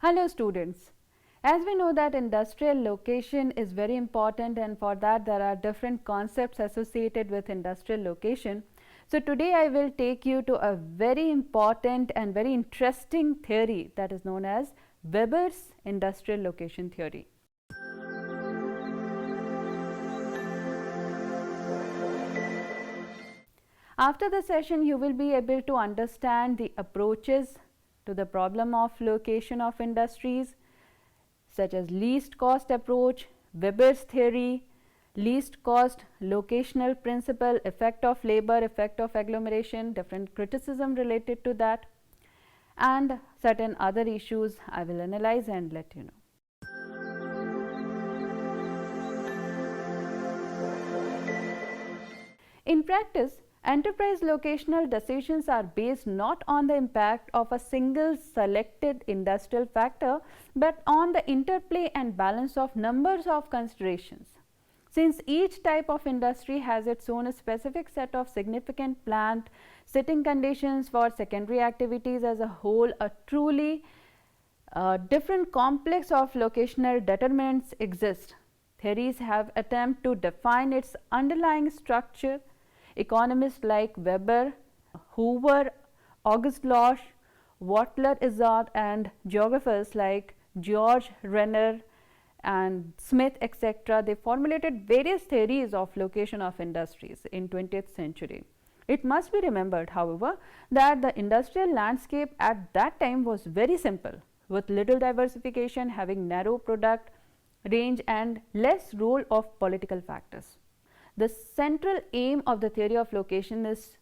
Hello students. As we know that industrial location is very important, and for that there are different concepts associated with industrial location. So today I will take you to a very important and very interesting theory that is known as Weber's industrial location theory. After the session, you will be able to understand the approaches to the problem of location of industries, such as least cost approach, Weber's theory, least cost, locational principle, effect of labor, effect of agglomeration, different criticism related to that, and certain other issues I will analyze and let you know. In practice, enterprise locational decisions are based not on the impact of a single selected industrial factor, but on the interplay and balance of numbers of considerations. Since each type of industry has its own specific set of significant plant sitting conditions for secondary activities as a whole, a truly different complex of locational determinants exist. Theories have attempted to define its underlying structure. Economists like Weber, Hoover, August Losch, Wattler Izzard, and geographers like George Renner and Smith, etc., they formulated various theories of location of industries in 20th century. It must be remembered, however, that the industrial landscape at that time was very simple, with little diversification, having narrow product range and less role of political factors. The central aim of the theory of location is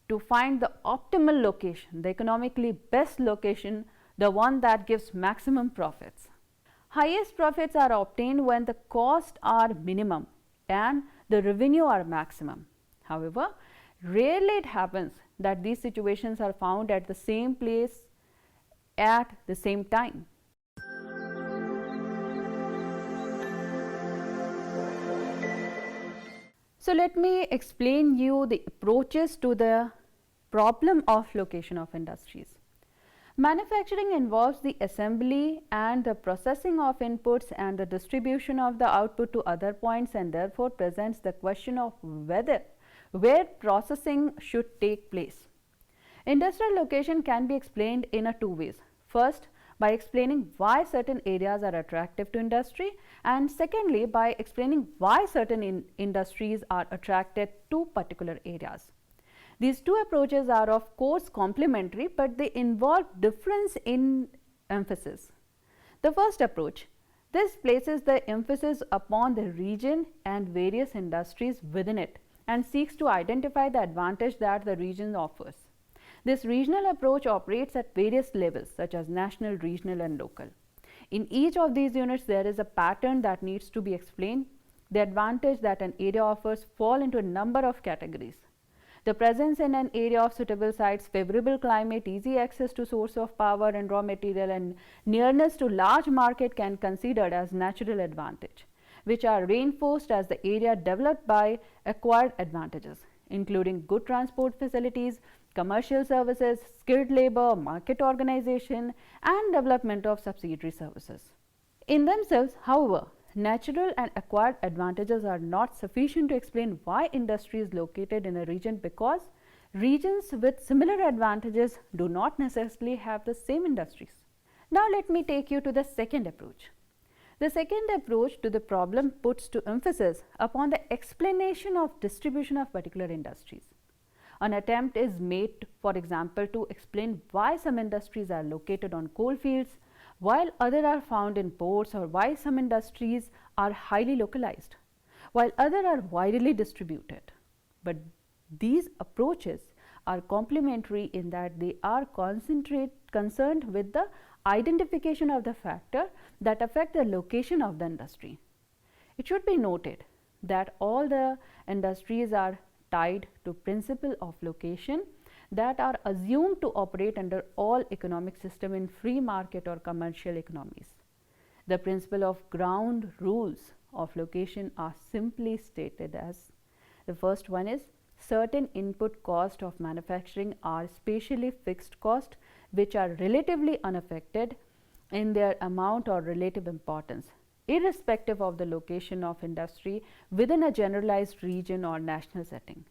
to find the optimal location, the economically best location, the one that gives maximum profits. Highest profits are obtained when the costs are minimum and the revenue are maximum. However, rarely it happens that these situations are found at the same place at the same time. So let me explain you the approaches to the problem of location of industries. Manufacturing involves the assembly and the processing of inputs and the distribution of the output to other points, and therefore presents the question of where processing should take place. Industrial location can be explained in two ways. First, by explaining why certain areas are attractive to industry, and secondly, by explaining why certain industries are attracted to particular areas. These two approaches are of course complementary, but they involve difference in emphasis. The first approach, this places the emphasis upon the region and various industries within it and seeks to identify the advantage that the region offers. This regional approach operates at various levels, such as national, regional, and local. In each of these units, there is a pattern that needs to be explained. The advantage that an area offers fall into a number of categories. The presence in an area of suitable sites, favorable climate, easy access to source of power and raw material, and nearness to large market can be considered as natural advantage, which are reinforced as the area developed by acquired advantages, including good transport facilities, commercial services, skilled labor, market organization, and development of subsidiary services. In themselves, however, natural and acquired advantages are not sufficient to explain why industry is located in a region, because regions with similar advantages do not necessarily have the same industries. Now let me take you to the second approach. The second approach to the problem puts to emphasis upon the explanation of distribution of particular industries. An attempt is made, for example, to explain why some industries are located on coal fields while others are found in ports, or why some industries are highly localized while others are widely distributed. But these approaches are complementary in that they are concerned with the identification of the factor that affect the location of the industry. It should be noted that all the industries are tied to principle of location that are assumed to operate under all economic system in free market or commercial economies. The principle of ground rules of location are simply stated as, the first one is, certain input cost of manufacturing are spatially fixed cost which are relatively unaffected in their amount or relative importance, irrespective of the location of industry within a generalized region or national setting.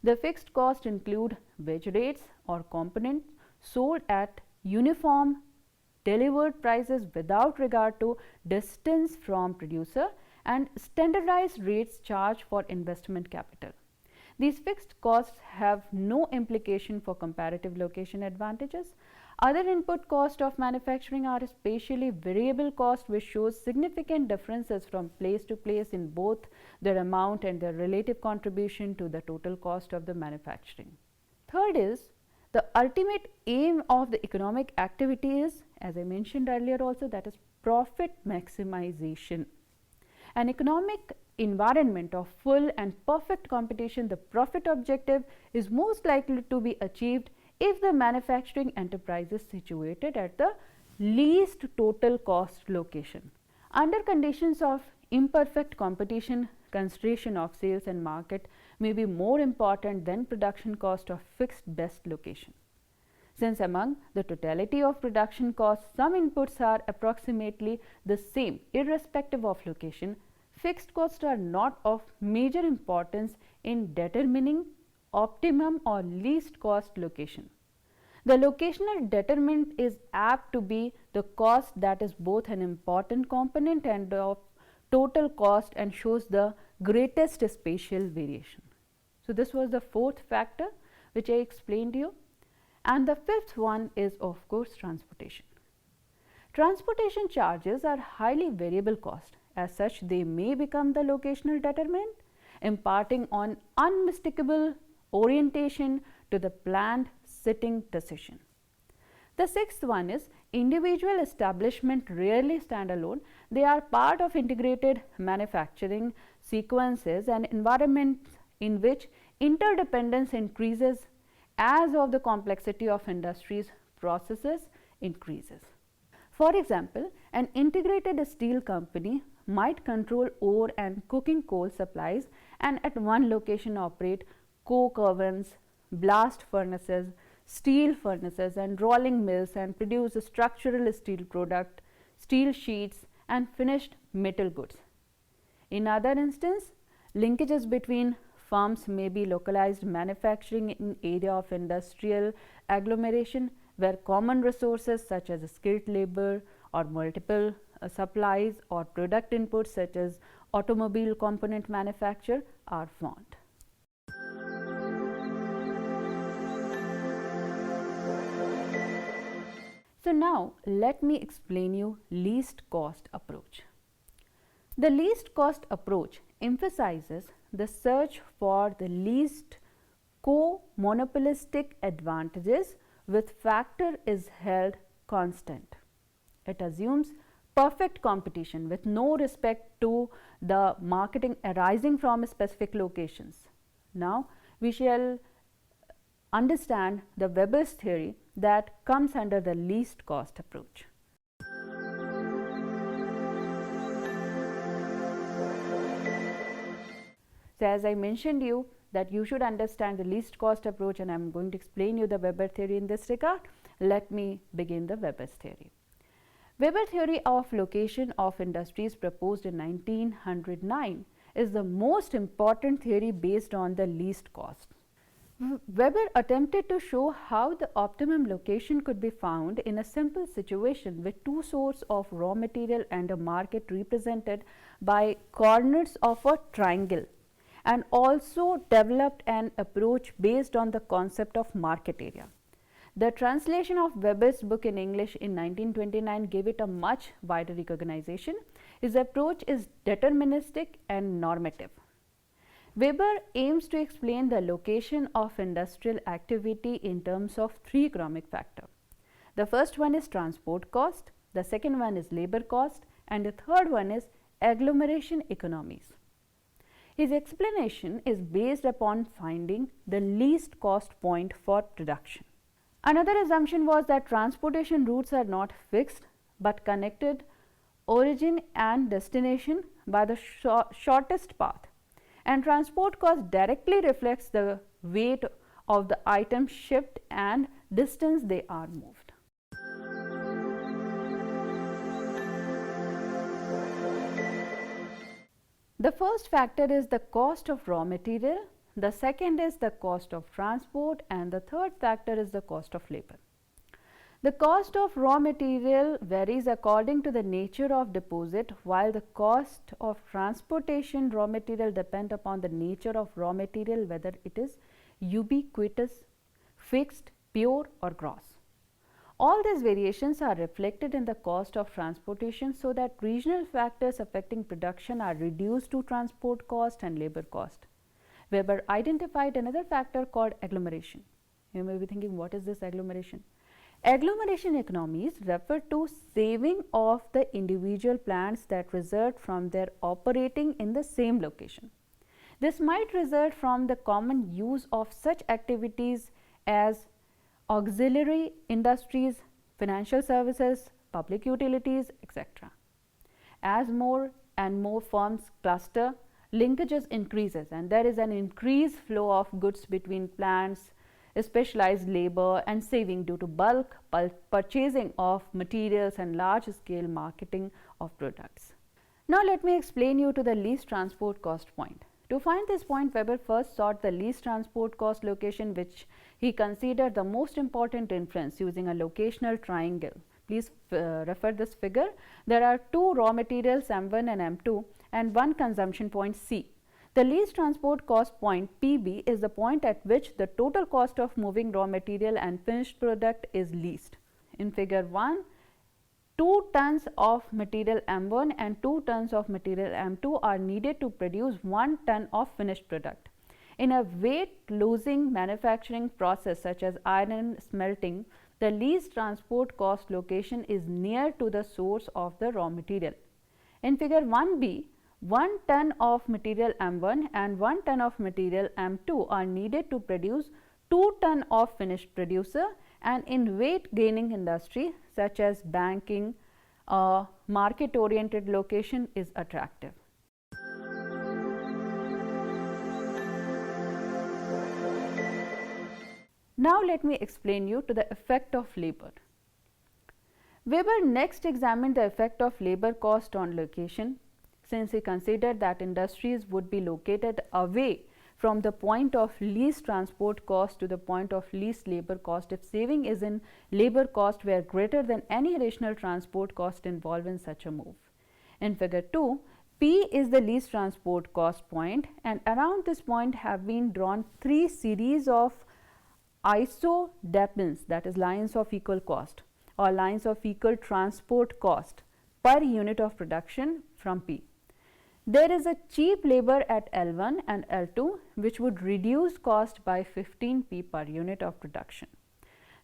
The fixed costs include wage rates or components sold at uniform delivered prices without regard to distance from producer and standardized rates charged for investment capital. These fixed costs have no implication for comparative location advantages. Other input costs of manufacturing are spatially variable costs, which shows significant differences from place to place in both their amount and their relative contribution to the total cost of the manufacturing. Third is the ultimate aim of the economic activity is, as I mentioned earlier also, that is profit maximization. An economic environment of full and perfect competition, the profit objective is most likely to be achieved if the manufacturing enterprise is situated at the least total cost location. Under conditions of imperfect competition, consideration of sales and market may be more important than production cost of fixed best location. Since among the totality of production costs, some inputs are approximately the same irrespective of location, fixed costs are not of major importance in determining optimum or least cost location. The locational determinant is apt to be the cost that is both an important component and of total cost and shows the greatest spatial variation. So, this was the fourth factor which I explained to you, and the fifth one is of course transportation. Transportation charges are highly variable cost. As such, they may become the locational determinant, imparting on unmistakable orientation to the planned sitting decision. The sixth one is individual establishment rarely stand alone. They are part of integrated manufacturing sequences and environments in which interdependence increases as of the complexity of industry's processes increases. For example, an integrated steel company might control ore and cooking coal supplies and at one location operate coke ovens, blast furnaces, steel furnaces and rolling mills and produce a structural steel product, steel sheets and finished metal goods. In other instance, linkages between firms may be localized manufacturing in area of industrial agglomeration where common resources such as skilled labor or multiple supplies or product inputs such as automobile component manufacture are found. So, now let me explain you least cost approach. The least cost approach emphasizes the search for the least co-monopolistic advantages with factor is held constant. It assumes perfect competition with no respect to the marketing arising from specific locations. Now, we shall understand the Weber's theory that comes under the least cost approach. So, as I mentioned you that you should understand the least cost approach, and I am going to explain you the Weber theory in this regard. Let me begin the Weber's theory. Weber theory of location of industries proposed in 1909 is the most important theory based on the least cost. Weber attempted to show how the optimum location could be found in a simple situation with two sources of raw material and a market represented by corners of a triangle, and also developed an approach based on the concept of market area. The translation of Weber's book in English in 1929 gave it a much wider recognition. His approach is deterministic and normative. Weber aims to explain the location of industrial activity in terms of three economic factors. The first one is transport cost, the second one is labor cost, and the third one is agglomeration economies. His explanation is based upon finding the least cost point for production. Another assumption was that transportation routes are not fixed but connected origin and destination by the shortest path, and transport cost directly reflects the weight of the item shipped and distance they are moved. The first factor is the cost of raw material, the second is the cost of transport, and the third factor is the cost of labor. The cost of raw material varies according to the nature of deposit, while the cost of transportation raw material depend upon the nature of raw material, whether it is ubiquitous, fixed, pure or gross. All these variations are reflected in the cost of transportation so that regional factors affecting production are reduced to transport cost and labor cost. Weber identified another factor called agglomeration. You may be thinking, what is this agglomeration? Agglomeration economies refer to saving of the individual plants that result from their operating in the same location. This might result from the common use of such activities as auxiliary industries, financial services, public utilities, etc. As more and more firms cluster, linkages increases and there is an increased flow of goods between plants, specialized labor and saving due to bulk purchasing of materials and large scale marketing of products. Now let me explain you to the least transport cost point. To find this point, Weber first sought the least transport cost location, which he considered the most important inference using a locational triangle. Please refer this figure. There are two raw materials M1 and M2 and one consumption point C. The least transport cost point PB is the point at which the total cost of moving raw material and finished product is least. In figure 1, 2 tons of material M1 and 2 tons of material M2 are needed to produce 1 ton of finished product. In a weight losing manufacturing process such as iron smelting, the least transport cost location is near to the source of the raw material. In figure 1B, 1 ton of material M1 and 1 ton of material M2 are needed to produce 2 ton of finished producer, and in weight gaining industry such as banking, a market oriented location is attractive. Now let me explain you to the effect of labor. Weber next examined the effect of labor cost on location, since he considered that industries would be located away from the point of least transport cost to the point of least labor cost if saving is in labor cost were greater than any additional transport cost involved in such a move. In figure 2, P is the least transport cost point, and around this point have been drawn 3 series of isodepins, that is lines of equal cost or lines of equal transport cost per unit of production from P. There is a cheap labor at L1 and L2 which would reduce cost by 15p per unit of production.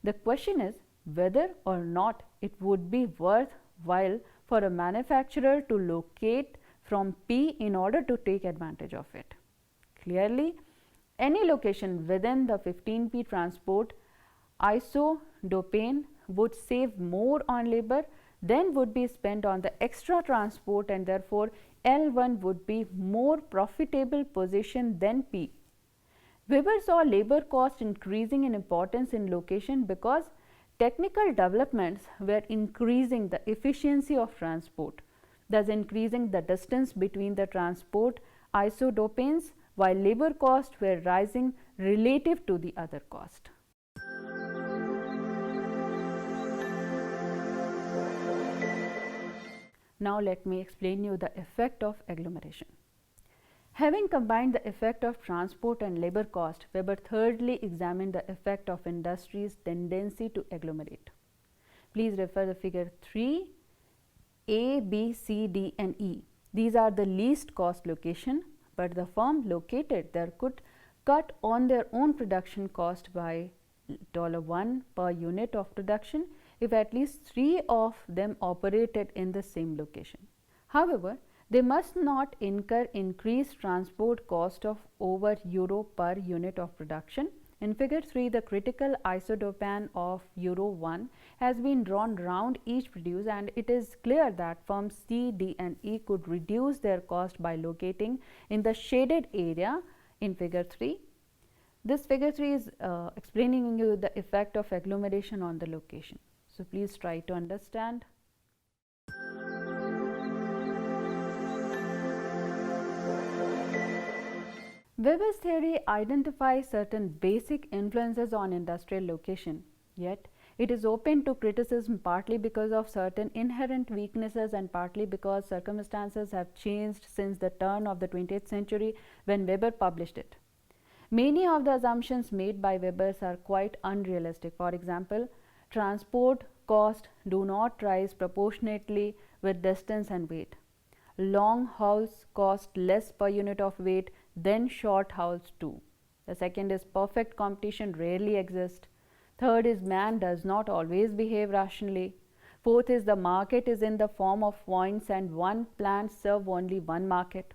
The question is whether or not it would be worthwhile for a manufacturer to locate from P in order to take advantage of it. Clearly, any location within the 15p transport isodepine would save more on labor than would be spent on the extra transport, and therefore L1 would be more profitable position than P. Weber saw labor cost increasing in importance in location because technical developments were increasing the efficiency of transport, thus increasing the distance between the transport isodepines, while labor costs were rising relative to the other cost. Now let me explain you the effect of agglomeration. Having combined the effect of transport and labor cost, Weber thirdly examined the effect of industry's tendency to agglomerate. Please refer the figure 3, A, B, C, D and E. These are the least cost location, but the firm located there could cut on their own production cost by $1 per unit of production if at least 3 of them operated in the same location. However, they must not incur increased transport cost of over euro per unit of production. In figure 3, the critical isodepine of euro 1 has been drawn round each producer, and it is clear that firms C, D and E could reduce their cost by locating in the shaded area in figure 3. This figure 3 is explaining you the effect of agglomeration on the location. So please try to understand. Weber's theory identifies certain basic influences on industrial location, yet it is open to criticism partly because of certain inherent weaknesses and partly because circumstances have changed since the turn of the 20th century when Weber published it. Many of the assumptions made by Weber are quite unrealistic. For example, transport costs do not rise proportionately with distance and weight. Long hauls cost less per unit of weight than short hauls do. The second is perfect competition rarely exists. Third is man does not always behave rationally. Fourth is the market is in the form of points and one plant serve only one market.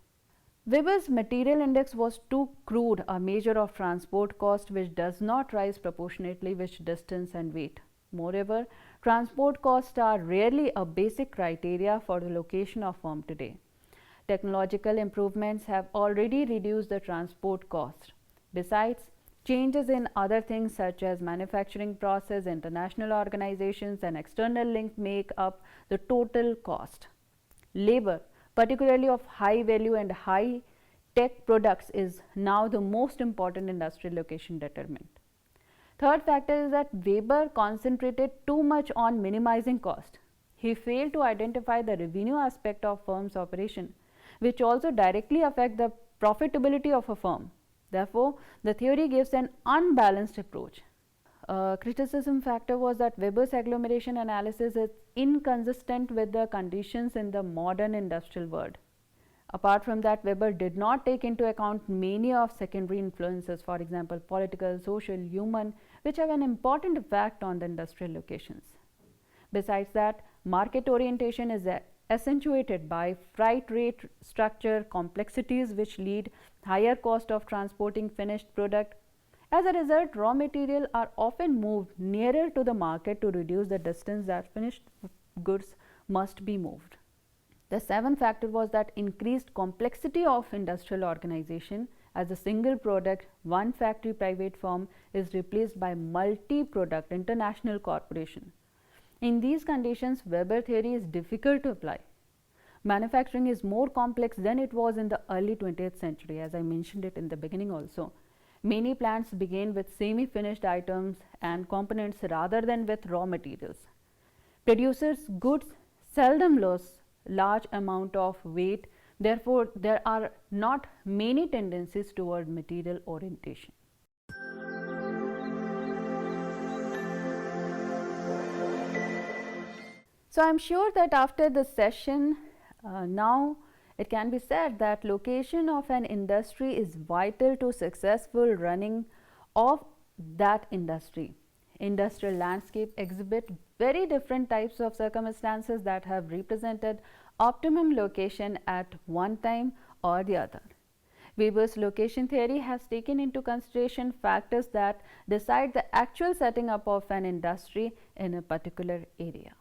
Weber's material index was too crude a measure of transport cost which does not rise proportionately with distance and weight. Moreover, transport costs are rarely a basic criteria for the location of firm today. Technological improvements have already reduced the transport cost. Besides, changes in other things such as manufacturing process, international organizations and external link make up the total cost. Labor, particularly of high value and high tech products, is now the most important industrial location determinant. Third factor is that Weber concentrated too much on minimizing cost. He failed to identify the revenue aspect of firm's operation, which also directly affect the profitability of a firm. Therefore, the theory gives an unbalanced approach. A criticism factor was that Weber's agglomeration analysis is inconsistent with the conditions in the modern industrial world. Apart from that, Weber did not take into account many of secondary influences, for example, political, social, human, which have an important effect on the industrial locations. Besides that, market orientation is accentuated by freight rate structure complexities which lead higher cost of transporting finished product. As a result, raw material are often moved nearer to the market to reduce the distance that finished goods must be moved. The seventh factor was that increased complexity of industrial organization. As a single product, one factory private firm is replaced by multi-product international corporation. In these conditions, Weber theory is difficult to apply. Manufacturing is more complex than it was in the early 20th century, as I mentioned it in the beginning also. Many plants began with semi-finished items and components rather than with raw materials. Producers' goods seldom lose large amount of weight, therefore, there are not many tendencies toward material orientation. So, I am sure that after this session, now it can be said that location of an industry is vital to successful running of that industry. Industrial landscape exhibit very different types of circumstances that have represented optimum location at one time or the other. Weber's location theory has taken into consideration factors that decide the actual setting up of an industry in a particular area.